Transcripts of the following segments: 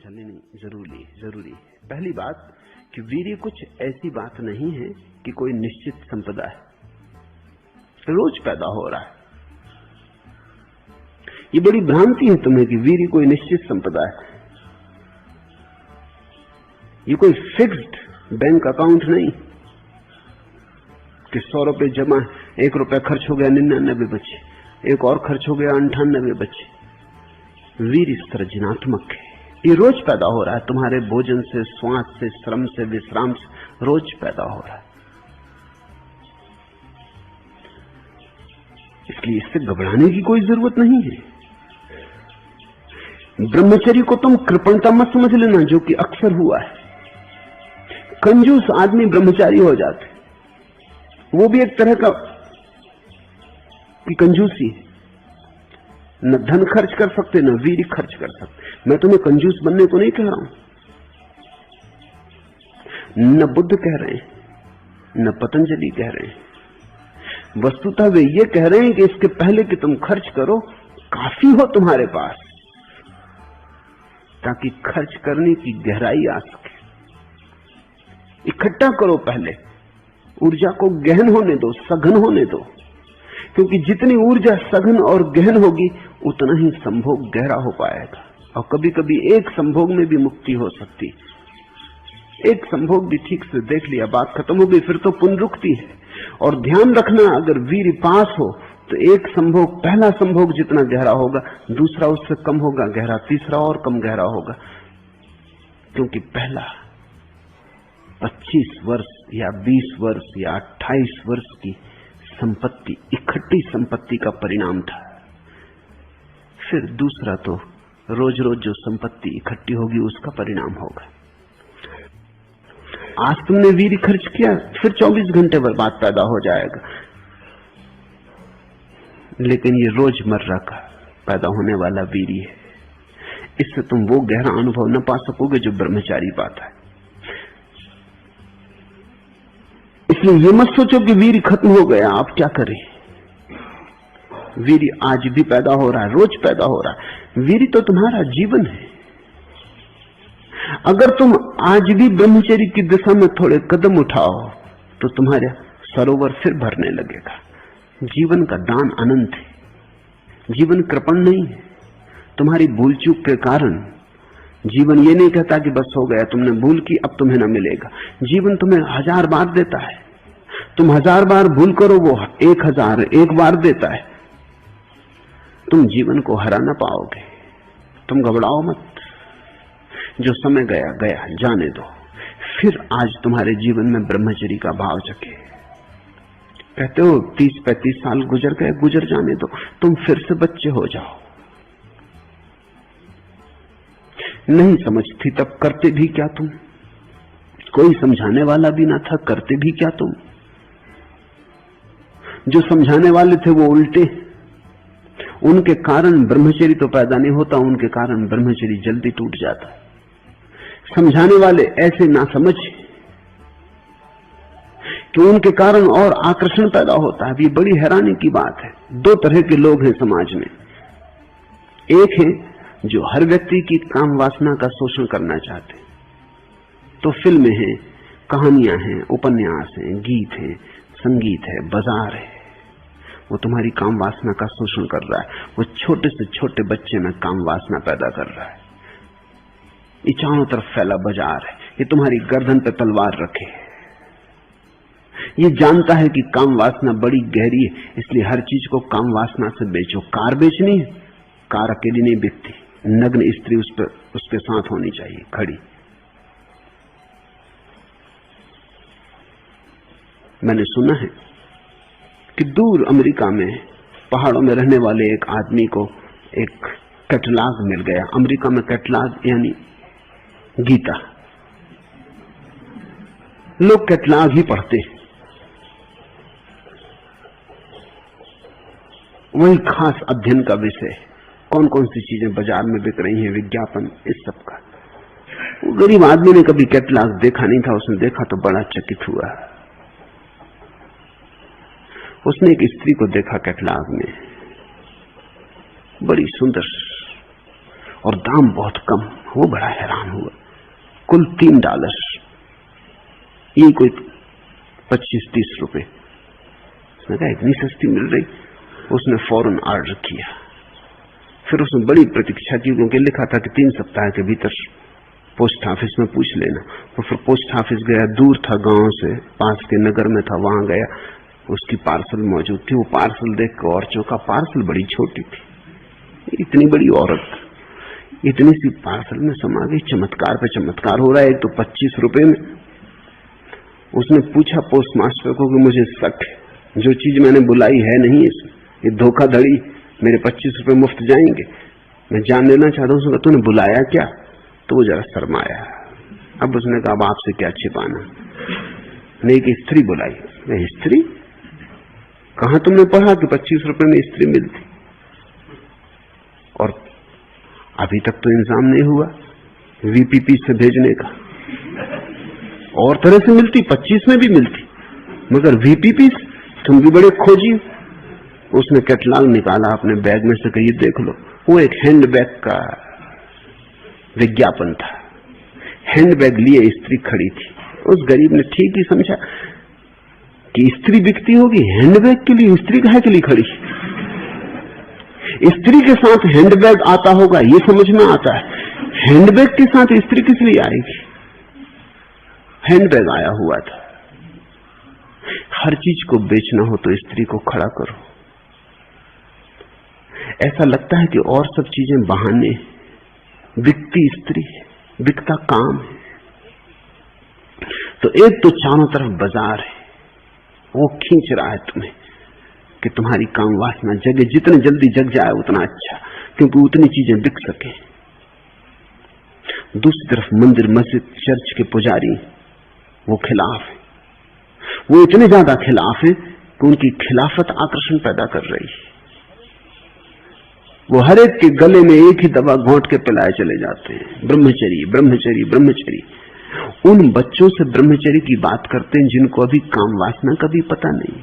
अच्छा नहीं, जरूरी। पहली बात कि वीर्य कुछ ऐसी बात नहीं है कि कोई निश्चित संपदा है, रोज पैदा हो रहा है। ये बड़ी भ्रांति है तुम्हें कि वीर्य कोई निश्चित संपदा है। ये कोई फिक्स्ड बैंक अकाउंट नहीं कि 100 रुपए जमा, 1 रुपया खर्च हो गया 99 बचे, एक और खर्च हो गया 98 बचे। वीर्य सृजनात्मक है, ये रोज पैदा हो रहा है, तुम्हारे भोजन से, श्वास से, श्रम से, विश्राम से रोज पैदा हो रहा है। इसलिए इससे घबराने की कोई जरूरत नहीं है। ब्रह्मचर्य को तुम कृपणता मत समझ लेना, जो कि अक्सर हुआ है। कंजूस आदमी ब्रह्मचारी हो जाते, वो भी एक तरह का की कंजूसी है। न धन खर्च कर सकते, न वीर्य खर्च कर सकते। मैं तुम्हें कंजूस बनने को नहीं कह रहा हूं, न बुद्ध कह रहे हैं, न पतंजलि कह रहे हैं। वस्तुतः वे ये कह रहे हैं कि इसके पहले कि तुम खर्च करो, काफी हो तुम्हारे पास, ताकि खर्च करने की गहराई आ सके। इकट्ठा करो पहले, ऊर्जा को गहन होने दो, सघन होने दो, क्योंकि जितनी ऊर्जा सघन और गहन होगी उतना ही संभोग गहरा हो पाएगा। और कभी कभी एक संभोग में भी मुक्ति हो सकती। एक संभोग भी ठीक से देख लिया, बात खत्म हो गई, फिर तो पुनरुक्ति है। और ध्यान रखना, अगर वीर्य पास हो तो एक संभोग, पहला संभोग जितना गहरा होगा, दूसरा उससे कम होगा गहरा, तीसरा और कम गहरा होगा, क्योंकि पहला 25 वर्ष या 20 वर्ष या 28 वर्ष की संपत्ति, इकट्ठी संपत्ति का परिणाम था। फिर दूसरा तो रोज रोज जो संपत्ति इकट्ठी होगी उसका परिणाम होगा। आज तुमने वीर्य खर्च किया, फिर 24 घंटे बर्बाद पैदा हो जाएगा। लेकिन ये रोजमर्रा का पैदा होने वाला वीर्य है, इससे तुम वो गहरा अनुभव न पा सकोगे जो ब्रह्मचारी पाता है। इसलिए ये मत सोचो कि वीर्य खत्म हो गया, आप क्या करें। वीर्य आज भी पैदा हो रहा है, रोज पैदा हो रहा है। वीर्य तो तुम्हारा जीवन है। अगर तुम आज भी ब्रह्मचर्य की दिशा में थोड़े कदम उठाओ तो तुम्हारा सरोवर फिर भरने लगेगा। जीवन का दान अनंत है, जीवन कृपण नहीं है। तुम्हारी भूल चूक के कारण जीवन ये नहीं कहता कि बस हो गया, तुमने भूल की, अब तुम्हें न मिलेगा। जीवन तुम्हें 1000 बार देता है। तुम 1000 बार भूल करो, वो 1001 बार देता है। तुम जीवन को हरा ना पाओगे। तुम घबराओ मत, जो समय गया गया, जाने दो। फिर आज तुम्हारे जीवन में ब्रह्मचर्य का भाव जगे। कहते हो 30-35 साल गुजर गए, गुजर जाने दो, तुम फिर से बच्चे हो जाओ। नहीं समझती तब करते भी क्या तुम? कोई समझाने वाला भी ना था, करते भी क्या तुम? जो समझाने वाले थे वो उल्टे, उनके कारण ब्रह्मचर्य तो पैदा नहीं होता, उनके कारण ब्रह्मचर्य जल्दी टूट जाता है। समझाने वाले ऐसे ना समझ कि उनके कारण और आकर्षण पैदा होता है। ये बड़ी हैरानी की बात है। 2 तरह के लोग हैं समाज में। एक है जो हर व्यक्ति की काम वासना का शोषण करना चाहते, तो फिल्में हैं, कहानियां हैं, उपन्यास हैं, गीत हैं, संगीत है, बाजार है, वो तुम्हारी काम वासना का शोषण कर रहा है। वो छोटे से छोटे बच्चे में काम वासना पैदा कर रहा है। ये चारों तरफ फैला बाजार है, ये तुम्हारी गर्दन पे तलवार रखे। ये जानता है कि काम वासना बड़ी गहरी है, इसलिए हर चीज को काम वासना से बेचो। कार बेचनी है, कार अकेली नहीं बिकती, नग्न स्त्री उसके साथ होनी चाहिए खड़ी। मैंने सुना है कि दूर अमेरिका में पहाड़ों में रहने वाले एक आदमी को एक कैटलॉग मिल गया। अमेरिका में कैटलॉग यानी गीता, लोग कैटलॉग ही पढ़ते, वही खास अध्ययन का विषय। कौन कौन सी चीजें बाजार में बिक रही हैं, विज्ञापन, इस सब का। वो गरीब आदमी ने कभी कैटलॉग देखा नहीं था, उसने देखा तो बड़ा चकित हुआ। उसने एक स्त्री को देखा कैटलॉग में, बड़ी सुंदर, और दाम बहुत कम। वो बड़ा हैरान हुआ, कुल $3, ये कोई 25-30 रुपए। उसने कहा इतनी सस्ती मिल रही। उसने फौरन ऑर्डर किया। फिर उसने बड़ी प्रतीक्षा की, क्योंकि लिखा था कि 3 सप्ताह के भीतर पोस्ट ऑफिस में पूछ लेना। तो फिर पोस्ट ऑफिस गया, दूर था गांव से, पास के नगर में था, वहां गया, उसकी पार्सल मौजूद थी। वो पार्सल देख कर और चौंका, पार्सल बड़ी छोटी थी। इतनी बड़ी औरत इतनी सी पार्सल में समा गई। चमत्कार पे चमत्कार हो रहा है। एक तो 25 रुपए में। उसने पूछा पोस्ट मास्टर को कि मुझे शक है, जो चीज मैंने बुलाई है नहीं इसमें, ये धोखाधड़ी, मेरे 25 रुपए मुफ्त जाएंगे, मैं जान लेना चाहता हूं। उसने तूने बुलाया क्या? तो वो जरा शर्माया। अब उसने कहा अब आपसे क्या छिपाना, मैं एक स्त्री बुलाई। मैं स्त्री? कहां तुमने पढ़ा कि 25 रुपए में स्त्री मिलती? और अभी तक तो इंतजाम नहीं हुआ वीपीपी से भेजने का। और तरह से मिलती, 25 में भी मिलती, मगर वीपीपी तुम भी बड़े खोजी। उसने कैटलॉग निकाला अपने बैग में से, कही देख लो। वो एक हैंडबैग का विज्ञापन था। हैंडबैग लिए स्त्री खड़ी थी। उस गरीब ने ठीक ही समझा कि स्त्री बिकती होगी, हैंडबैग के लिए स्त्री काहे के लिए खड़ी? स्त्री के साथ हैंडबैग आता होगा ये समझ में आता है, हैंडबैग के साथ स्त्री किस लिए आएगी? हैंडबैग आया हुआ था। हर चीज को बेचना हो तो स्त्री को खड़ा करो। ऐसा लगता है कि और सब चीजें बहाने, बिकती स्त्री है, बिकता काम है। तो एक तो चारों तरफ बाजार है, वो खींच रहा है तुम्हें कि तुम्हारी काम वासना जगे, जितने जल्दी जग जाए उतना अच्छा, क्योंकि उतनी चीजें बिक सके। दूसरी तरफ मंदिर, मस्जिद, चर्च के पुजारी वो खिलाफ है। वो इतने ज्यादा खिलाफ है कि उनकी खिलाफत आकर्षण पैदा कर रही है। वो हर एक के गले में एक ही दवा घोंट के पिलाए चले जाते हैं, ब्रह्मचर्य ब्रह्मचर्य ब्रह्मचर्य। उन बच्चों से ब्रह्मचर्य की बात करते हैं जिनको अभी काम वासना का भी पता नहीं।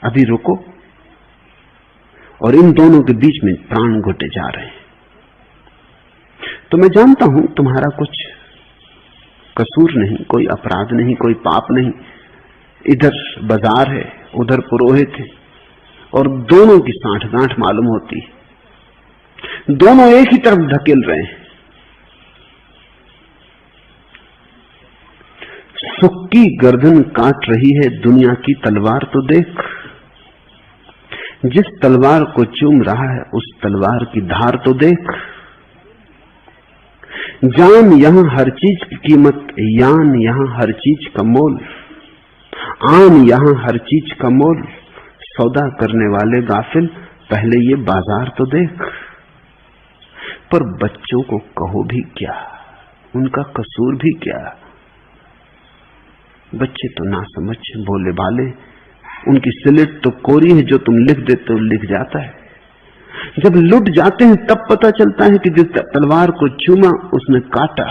अभी रुको। और इन दोनों के बीच में प्राण घुटे जा रहे हैं। तो मैं जानता हूं तुम्हारा कुछ कसूर नहीं, कोई अपराध नहीं, कोई पाप नहीं। इधर बाजार है, उधर पुरोहित है, और दोनों की साठगांठ मालूम होती है। दोनों एक ही तरफ धकेल रहे हैं। सुख की गर्दन काट रही है दुनिया की तलवार तो देख। जिस तलवार को चूम रहा है उस तलवार की धार तो देख। जान यहां हर चीज की कीमत, यान यहां हर चीज का मोल, आन यहां हर चीज का मोल। सौदा करने वाले गाफिल पहले ये बाजार तो देख। पर बच्चों को कहो भी क्या, उनका कसूर भी क्या? बच्चे तो ना समझ भोले भाले, उनकी स्लेट तो कोरी है, जो तुम लिख देते हो लिख जाता है। जब लुट जाते हैं तब पता चलता है कि जिस तलवार को चूमा उसने काटा।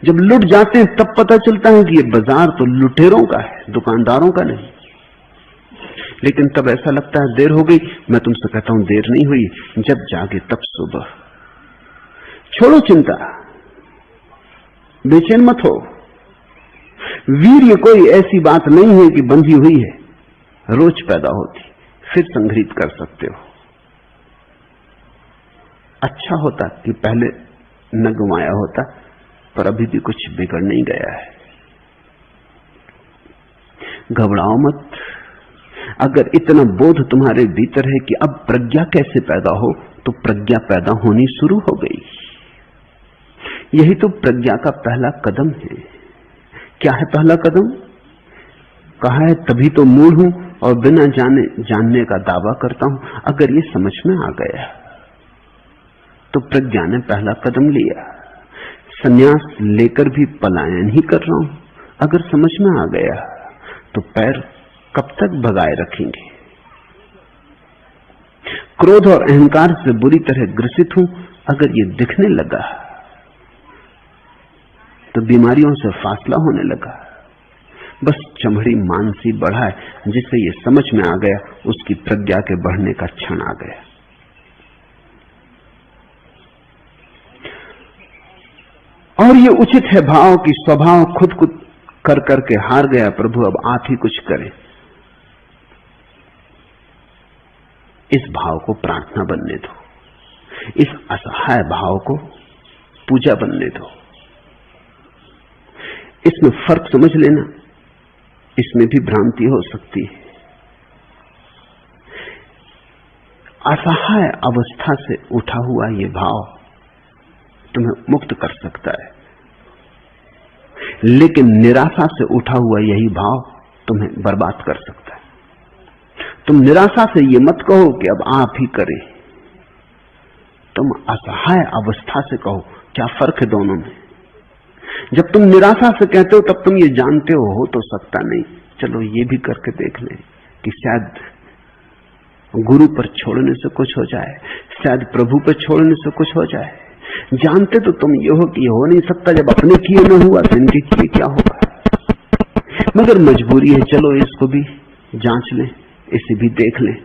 जब लुट जाते हैं तब पता चलता है कि ये बाजार तो लुटेरों का है, दुकानदारों का नहीं। लेकिन तब ऐसा लगता है देर हो गई। मैं तुमसे कहता हूं देर नहीं हुई, जब जागे तब सुबह। छोड़ो चिंता, बेचैन मत हो। वीर्य कोई ऐसी बात नहीं है कि बंधी हुई है, रोज पैदा होती, फिर संग्रहित कर सकते हो। अच्छा होता कि पहले न गंवाया होता, पर अभी भी कुछ बिगड़ नहीं गया है। घबराओ मत। अगर इतना बोध तुम्हारे भीतर है कि अब प्रज्ञा कैसे पैदा हो, तो प्रज्ञा पैदा होनी शुरू हो गई। यही तो प्रज्ञा का पहला कदम है। क्या है पहला कदम? कहा है तभी तो मूढ़ हूं और बिना जाने जानने का दावा करता हूं। अगर ये समझ में आ गया तो प्रज्ञा ने पहला कदम लिया। संन्यास लेकर भी पलायन ही कर रहा हूं। अगर समझ में आ गया तो पैर कब तक भगाए रखेंगे? क्रोध और अहंकार से बुरी तरह ग्रसित हूं। अगर ये दिखने लगा तो बीमारियों से फासला होने लगा। बस चमड़ी मानसी बढ़ा है। जिसे ये समझ में आ गया उसकी प्रज्ञा के बढ़ने का क्षण आ गया। और ये उचित है भाव कि स्वभाव खुद खुद कर करके हार गया, प्रभु अब आप ही कुछ करें। इस भाव को प्रार्थना बनने दो, इस असहाय भाव को पूजा बनने दो। इसमें फर्क समझ लेना, इसमें भी भ्रांति हो सकती है। असहाय अवस्था से उठा हुआ ये भाव तुम्हें मुक्त कर सकता है, लेकिन निराशा से उठा हुआ यही भाव तुम्हें बर्बाद कर सकता है। तुम निराशा से ये मत कहो कि अब आप ही करें, तुम असहाय अवस्था से कहो। क्या फर्क है दोनों में? जब तुम निराशा से कहते हो तब तुम ये जानते हो तो सकता नहीं, चलो ये भी करके देख लें कि शायद गुरु पर छोड़ने से कुछ हो जाए, शायद प्रभु पर छोड़ने से कुछ हो जाए। जानते तो तुम ये हो कि ये हो नहीं सकता, जब अपने किए न हुआ तो इनके किए क्या होगा। मगर मजबूरी है, चलो इसको भी जांच लें, इसे भी देख लें।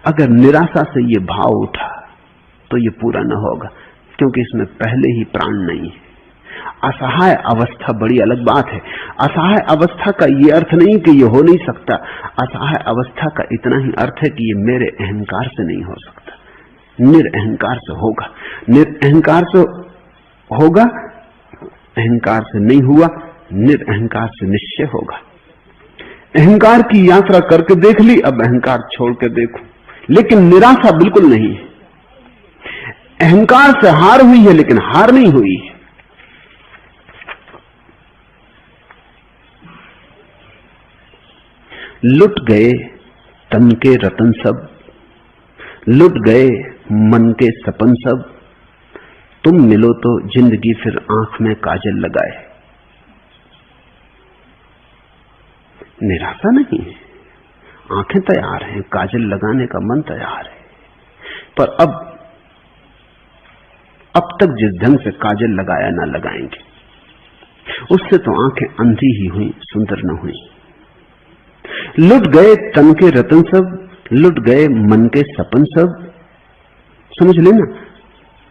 अगर निराशा से ये भाव उठा तो ये पूरा न होगा, क्योंकि इसमें पहले ही प्राण नहीं है। असहाय अवस्था बड़ी अलग बात है। असहाय अवस्था का ये अर्थ नहीं कि ये हो नहीं सकता, असहाय अवस्था का इतना ही अर्थ है कि ये मेरे अहंकार से नहीं हो सकता, निरअहंकार से होगा। निरअहंकार से होगा, अहंकार से नहीं हुआ, निरअहंकार से निश्चय होगा। अहंकार की यात्रा करके देख ली, अब अहंकार छोड़ के देखो, लेकिन निराशा बिल्कुल नहीं है। अहंकार से हार हुई है लेकिन हार नहीं हुई है। लुट गए तन के रतन सब, लुट गए मन के सपन सब, तुम मिलो तो जिंदगी फिर आंख में काजल लगाए। निराशा नहीं है, आंखें तैयार हैं, काजल लगाने का मन तैयार है, पर अब तक जिस ढंग से काजल लगाया ना लगाएंगे, उससे तो आंखें अंधी ही हुई, सुंदर न हुई। लुट गए तन के रतन सब, लुट गए मन के सपन सब। समझ लेना,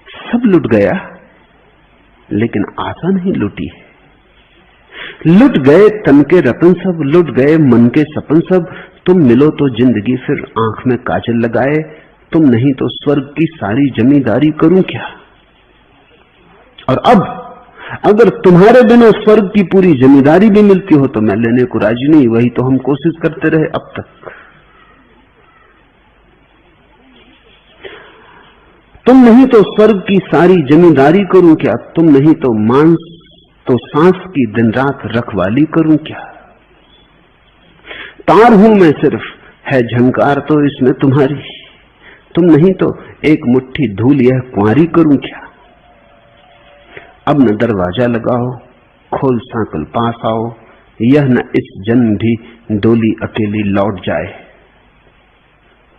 सब लुट गया लेकिन आशा नहीं लुटी है। लुट गए तन के रतन सब, लुट गए मन के सपन सब, तुम मिलो तो जिंदगी फिर आंख में काजल लगाए। तुम नहीं तो स्वर्ग की सारी जमींदारी करूं क्या। और अब अगर तुम्हारे बिना स्वर्ग की पूरी जिम्मेदारी भी मिलती हो तो मैं लेने को राजी नहीं। वही तो हम कोशिश करते रहे अब तक। तुम नहीं तो स्वर्ग की सारी जिम्मेदारी करूं क्या, तुम नहीं तो मांस तो सांस की दिन रात रखवाली करूं क्या। तार हूं मैं सिर्फ, है झंकार तो इसमें तुम्हारी, तुम नहीं तो एक मुट्ठी धूल यह कुंवारी करूं क्या। अब न दरवाजा लगाओ, खोल सांकल पास आओ, यह न इस जन्म भी डोली अकेली लौट जाए।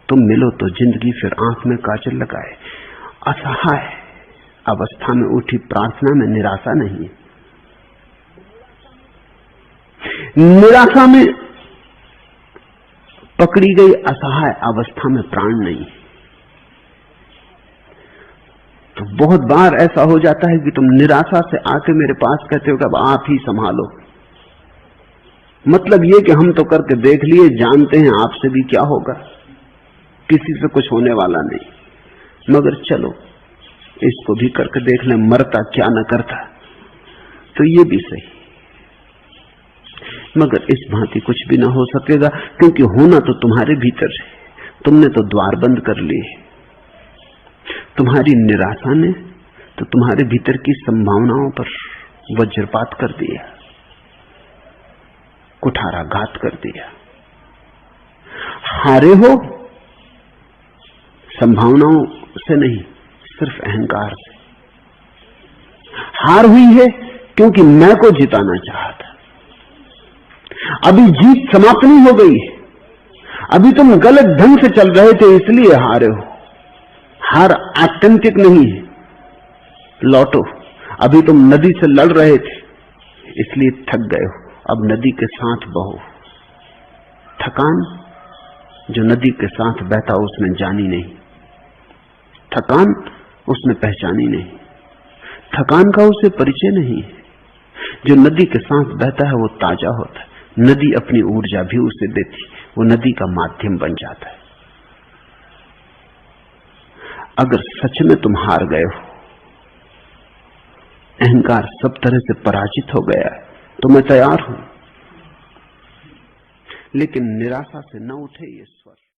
तुम मिलो तो जिंदगी फिर आंख में काजल लगाए। असहाय अवस्था में उठी प्रार्थना में निराशा नहीं, निराशा में पकड़ी गई असहाय अवस्था में प्राण नहीं। तो बहुत बार ऐसा हो जाता है कि तुम निराशा से आके मेरे पास कहते हो कि अब आप ही संभालो। मतलब ये कि हम तो करके देख लिए, जानते हैं आपसे भी क्या होगा, किसी से कुछ होने वाला नहीं, मगर चलो इसको भी करके देख लें, मरता क्या न करता। तो ये भी सही, मगर इस भांति कुछ भी ना हो सकेगा, क्योंकि होना तो तुम्हारे भीतर है। तुमने तो द्वार बंद कर लिए। तुम्हारी निराशा ने तो तुम्हारे भीतर की संभावनाओं पर वज्रपात कर दिया, कुठाराघात कर दिया। हारे हो संभावनाओं से नहीं, सिर्फ अहंकार से। हार हुई है क्योंकि मैं को जिताना चाहता। अभी जीत समाप्त नहीं हो गई है, अभी तुम गलत ढंग से चल रहे थे इसलिए हारे हो। हार आत्यंतिक नहीं है, लौटो। अभी तुम नदी से लड़ रहे थे इसलिए थक गए हो, अब नदी के साथ बहो। थकान जो नदी के साथ बहता उसने जानी नहीं, थकान उसने पहचानी नहीं। थकान का उसे परिचय नहीं है। जो नदी के साथ बहता है वो ताजा होता है, नदी अपनी ऊर्जा भी उसे देती, वो नदी का माध्यम बन जाता है। अगर सच में तुम हार गए हो, अहंकार सब तरह से पराजित हो गया है, तो मैं तैयार हूं, लेकिन निराशा से न उठे ये स्वर।